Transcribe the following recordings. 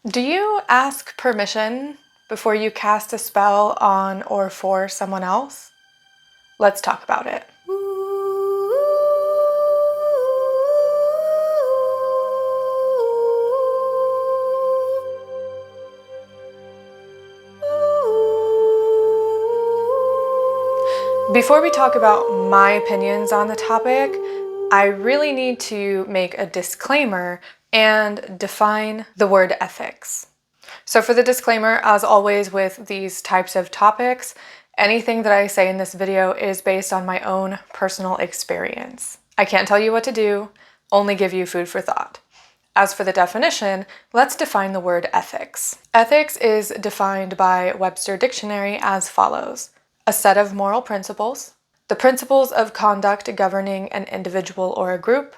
Do you ask permission before you cast a spell on or for someone else? Let's talk about it. Before we talk about my opinions on the topic, I really need to make a disclaimer and define the word ethics. So for the disclaimer, as always with these types of topics, anything that I say in this video is based on my own personal experience. I can't tell you what to do, only give you food for thought. As for the definition, let's define the word ethics. Ethics is defined by Webster Dictionary as follows: a set of moral principles, the principles of conduct governing an individual or a group,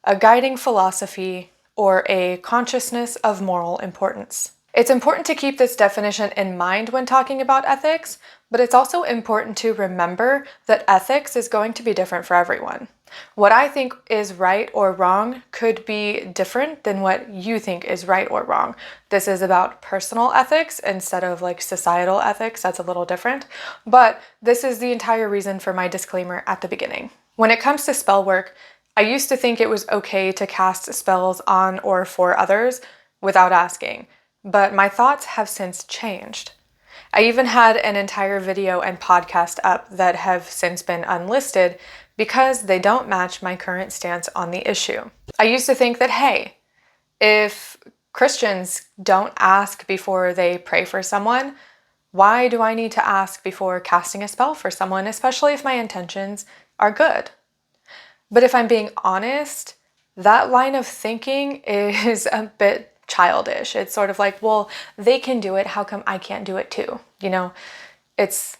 a guiding philosophy, or a consciousness of moral importance. It's important to keep this definition in mind when talking about ethics, but it's also important to remember that ethics is going to be different for everyone. What I think is right or wrong could be different than what you think is right or wrong. This is about personal ethics instead of like societal ethics. That's a little different, but this is the entire reason for my disclaimer at the beginning. When it comes to spell work, I used to think it was okay to cast spells on or for others without asking, but my thoughts have since changed. I even had an entire video and podcast up that have since been unlisted because they don't match my current stance on the issue. I used to think that, hey, if Christians don't ask before they pray for someone, why do I need to ask before casting a spell for someone, especially if my intentions are good? But if I'm being honest, that line of thinking is a bit childish. It's sort of like, well, they can do it, how come I can't do it too? It's,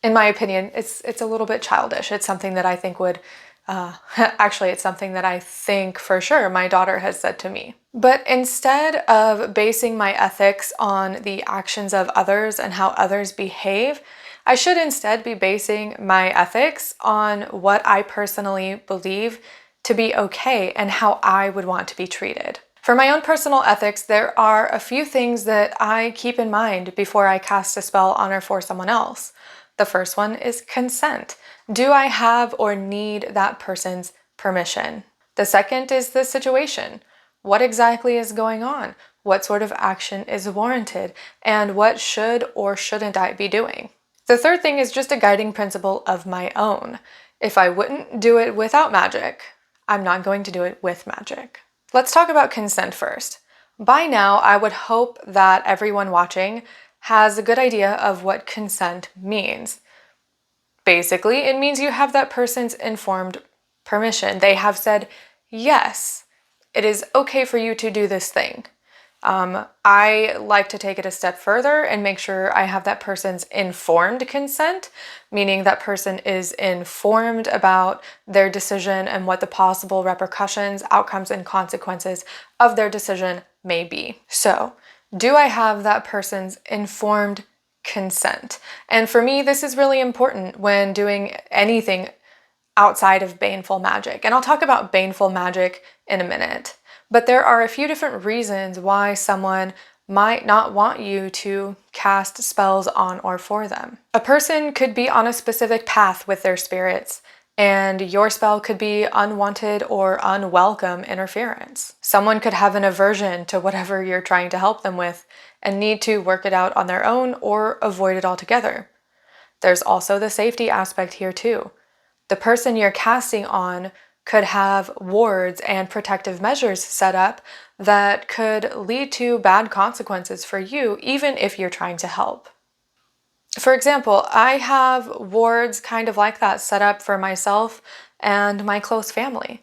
in my opinion, it's a little bit childish. It's something that I think would, actually, it's something that I think for sure my daughter has said to me. But instead of basing my ethics on the actions of others and how others behave, I should instead be basing my ethics on what I personally believe to be okay and how I would want to be treated. For my own personal ethics, there are a few things that I keep in mind before I cast a spell on or for someone else. The first one is consent. Do I have or need that person's permission? The second is the situation. What exactly is going on? What sort of action is warranted? And what should or shouldn't I be doing? The third thing is just a guiding principle of my own. If I wouldn't do it without magic, I'm not going to do it with magic. Let's talk about consent first. By now, I would hope that everyone watching has a good idea of what consent means. Basically, it means you have that person's informed permission. They have said, yes, it is okay for you to do this thing. I like to take it a step further and make sure I have that person's informed consent, meaning that person is informed about their decision and what the possible repercussions, outcomes, and consequences of their decision may be. So, do I have that person's informed consent? And for me, this is really important when doing anything outside of baneful magic. And I'll talk about baneful magic in a minute. But there are a few different reasons why someone might not want you to cast spells on or for them. A person could be on a specific path with their spirits, and your spell could be unwanted or unwelcome interference. Someone could have an aversion to whatever you're trying to help them with and need to work it out on their own or avoid it altogether. There's also the safety aspect here too. The person you're casting on could have wards and protective measures set up that could lead to bad consequences for you, even if you're trying to help. For example, I have wards kind of like that set up for myself and my close family.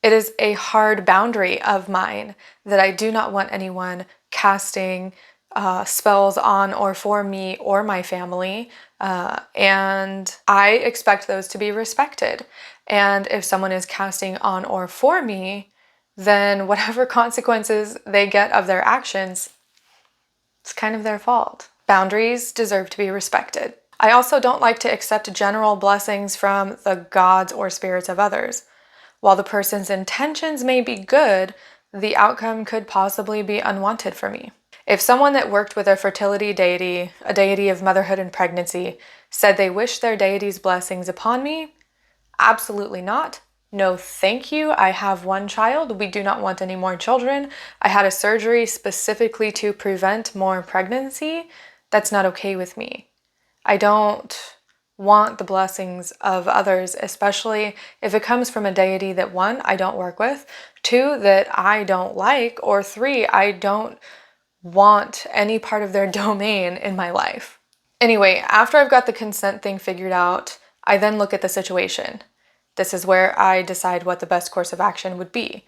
It is a hard boundary of mine that I do not want anyone casting spells on or for me or my family, and I expect those to be respected. And if someone is casting on or for me, then whatever consequences they get of their actions, it's kind of their fault. Boundaries deserve to be respected. I also don't like to accept general blessings from the gods or spirits of others. While the person's intentions may be good, the outcome could possibly be unwanted for me. If someone that worked with a fertility deity, a deity of motherhood and pregnancy, said they wish their deity's blessings upon me, absolutely not. No, thank you. I have one child. We do not want any more children. I had a surgery specifically to prevent more pregnancy. That's not okay with me. I don't want the blessings of others, especially if it comes from a deity that, one, I don't work with, two, that I don't like, or three, I don't want any part of their domain in my life. Anyway, after I've got the consent thing figured out, I then look at the situation. This is where I decide what the best course of action would be.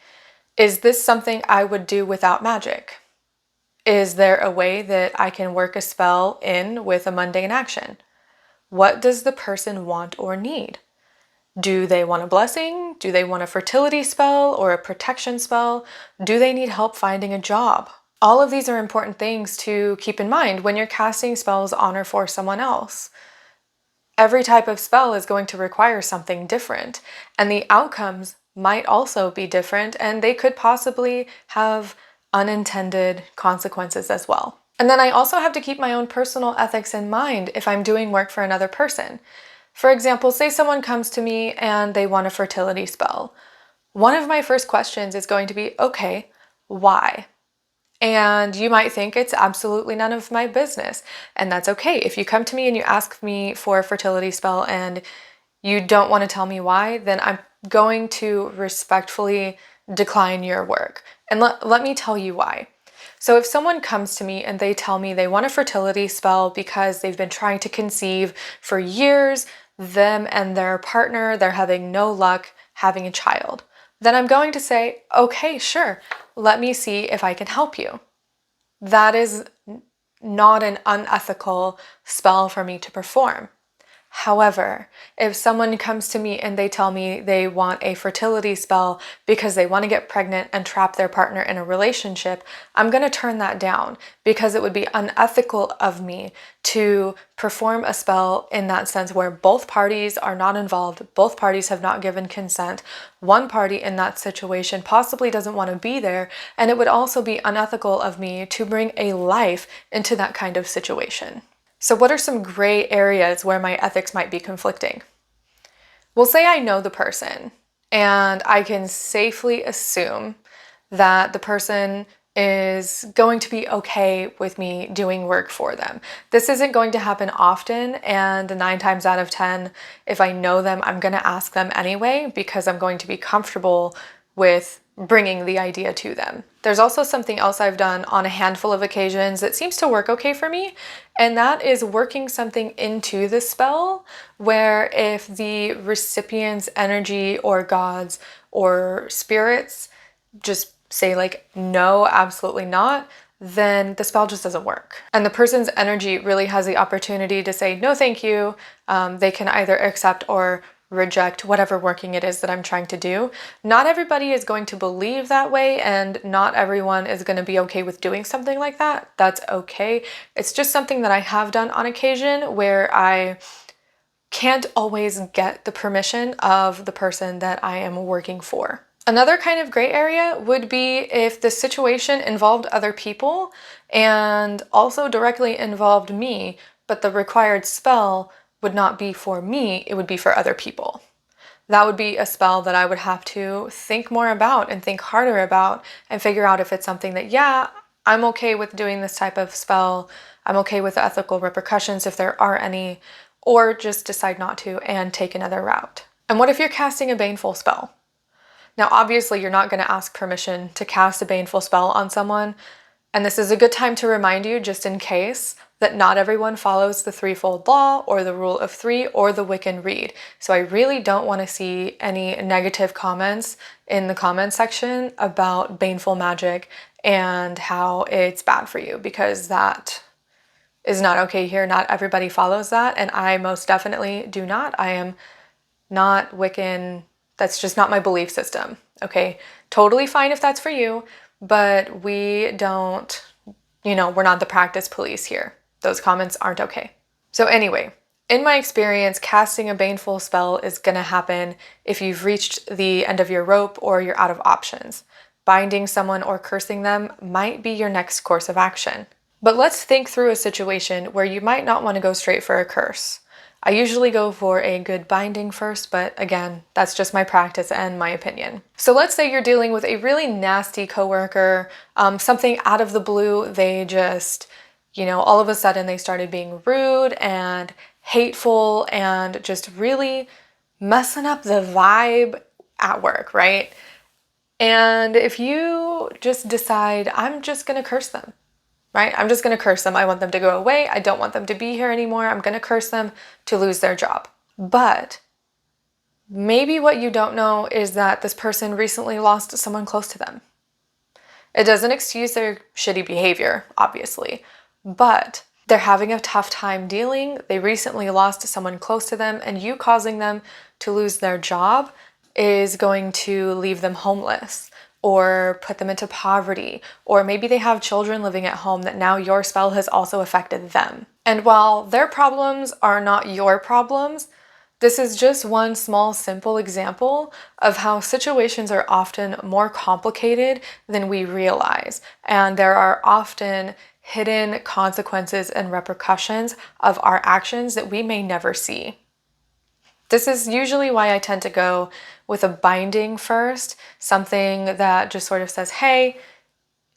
Is this something I would do without magic? Is there a way that I can work a spell in with a mundane action? What does the person want or need? Do they want a blessing? Do they want a fertility spell or a protection spell? Do they need help finding a job? All of these are important things to keep in mind when you're casting spells on or for someone else. Every type of spell is going to require something different, and the outcomes might also be different, and they could possibly have unintended consequences as well. And then I also have to keep my own personal ethics in mind if I'm doing work for another person. For example, say someone comes to me and they want a fertility spell. One of my first questions is going to be, okay, why? And you might think it's absolutely none of my business, and that's okay. If you come to me and you ask me for a fertility spell and you don't want to tell me why, then I'm going to respectfully decline your work. And let me tell you why. So if someone comes to me and they tell me they want a fertility spell because they've been trying to conceive for years, them and their partner, they're having no luck having a child, then I'm going to say, okay, sure, let me see if I can help you. That is not an unethical spell for me to perform. However, if someone comes to me and they tell me they want a fertility spell because they want to get pregnant and trap their partner in a relationship, I'm going to turn that down because it would be unethical of me to perform a spell in that sense where both parties are not involved, both parties have not given consent, one party in that situation possibly doesn't want to be there, and it would also be unethical of me to bring a life into that kind of situation. So what are some gray areas where my ethics might be conflicting? Well, say I know the person and I can safely assume that the person is going to be okay with me doing work for them. This isn't going to happen often, and 9 times out of 10, if I know them, I'm going to ask them anyway because I'm going to be comfortable with bringing the idea to them. There's also something else I've done on a handful of occasions that seems to work okay for me, and that is working something into the spell where if the recipient's energy or gods or spirits just say like, no, absolutely not, then the spell just doesn't work. And the person's energy really has the opportunity to say, no, thank you. They can either accept or reject whatever working it is that I'm trying to do. Not everybody is going to believe that way, and not everyone is going to be okay with doing something like that. That's okay. It's just something that I have done on occasion where I can't always get the permission of the person that I am working for. Another kind of gray area would be if the situation involved other people and also directly involved me, but the required spell would not be for me, it would be for other people. That would be a spell that I would have to think more about and think harder about and figure out if it's something that, yeah, I'm okay with doing this type of spell, I'm okay with the ethical repercussions if there are any, or just decide not to and take another route. And what if you're casting a baneful spell? Now, obviously, you're not going to ask permission to cast a baneful spell on someone, and this is a good time to remind you, just in case, that not everyone follows the threefold law or the rule of 3 or the Wiccan Rede. So I really don't want to see any negative comments in the comment section about baneful magic and how it's bad for you, because that is not okay here. Not everybody follows that, and I most definitely do not. I am not Wiccan. That's just not my belief system, okay? Totally fine if that's for you, but we don't, we're not the practice police here. Those comments aren't okay. So anyway, in my experience, casting a baneful spell is gonna happen if you've reached the end of your rope or you're out of options. binding someone or cursing them might be your next course of action. But let's think through a situation where you might not want to go straight for a curse. I usually go for a good binding first, but again, that's just my practice and my opinion. So let's say you're dealing with a really nasty coworker, something out of the blue, they just, all of a sudden they started being rude and hateful and just really messing up the vibe at work, right? And if you just decide, I'm just gonna curse them, right? I'm just gonna curse them. I want them to go away. I don't want them to be here anymore. I'm gonna curse them to lose their job. But maybe what you don't know is that this person recently lost someone close to them. It doesn't excuse their shitty behavior, obviously, but they're having a tough time dealing. They recently lost someone close to them, and you causing them to lose their job is going to leave them homeless or put them into poverty, or maybe they have children living at home that now your spell has also affected them. And while their problems are not your problems, this is just one small, simple example of how situations are often more complicated than we realize, and there are often hidden consequences and repercussions of our actions that we may never see. This is usually why I tend to go with a binding first, something that just sort of says, hey,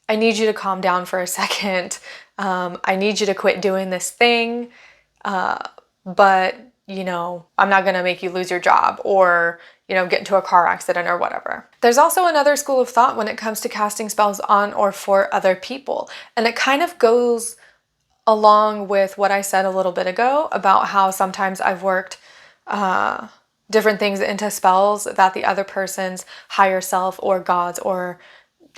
I need you to calm down for a second. I need you to quit doing this thing, but I'm not gonna make you lose your job or, get into a car accident or whatever. There's also another school of thought when it comes to casting spells on or for other people. And it kind of goes along with what I said a little bit ago about how sometimes I've worked different things into spells that the other person's higher self or gods or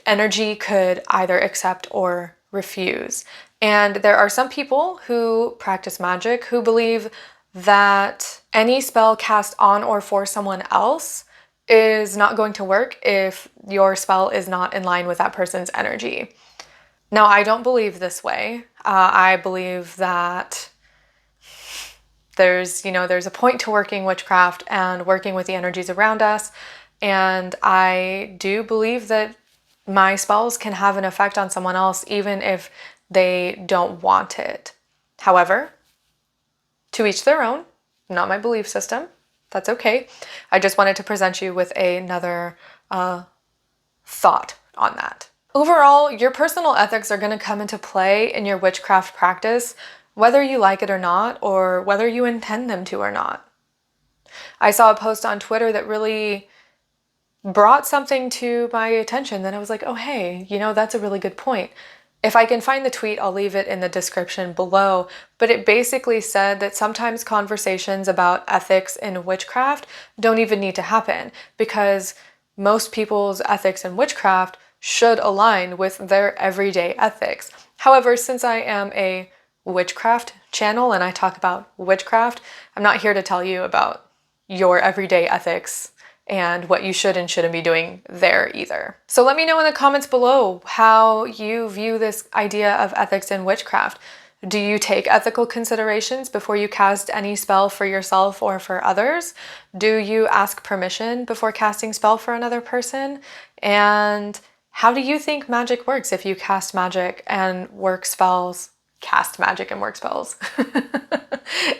energy could either accept or refuse. And there are some people who practice magic who believe that any spell cast on or for someone else is not going to work if your spell is not in line with that person's energy. Now, I don't believe this way. I believe that there's a point to working witchcraft and working with the energies around us. And I do believe that my spells can have an effect on someone else even if they don't want it. However, to each their own, not my belief system. That's okay. I just wanted to present you with another thought on that. Overall, your personal ethics are going to come into play in your witchcraft practice, whether you like it or not, or whether you intend them to or not. I saw a post on Twitter that really brought something to my attention that I was like, oh, hey, that's a really good point. If I can find the tweet, I'll leave it in the description below, but it basically said that sometimes conversations about ethics in witchcraft don't even need to happen because most people's ethics in witchcraft should align with their everyday ethics. However, since I am a witchcraft channel and I talk about witchcraft, I'm not here to tell you about your everyday ethics and what you should and shouldn't be doing there either. So let me know in the comments below how you view this idea of ethics in witchcraft. Do you take ethical considerations before you cast any spell for yourself or for others? Do you ask permission before casting spell for another person? And how do you think magic works if you cast magic and work spells? Cast magic and work spells.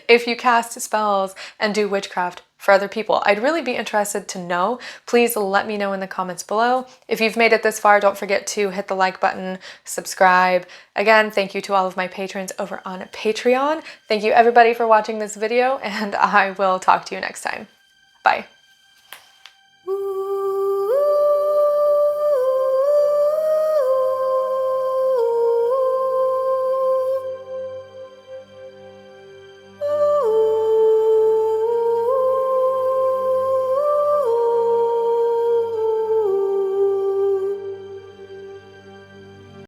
If you cast spells and do witchcraft for other people, I'd really be interested to know. Please let me know in the comments below. If you've made it this far, don't forget to hit the like button, subscribe. Again, thank you to all of my patrons over on Patreon. Thank you everybody for watching this video, and I will talk to you next time. Bye.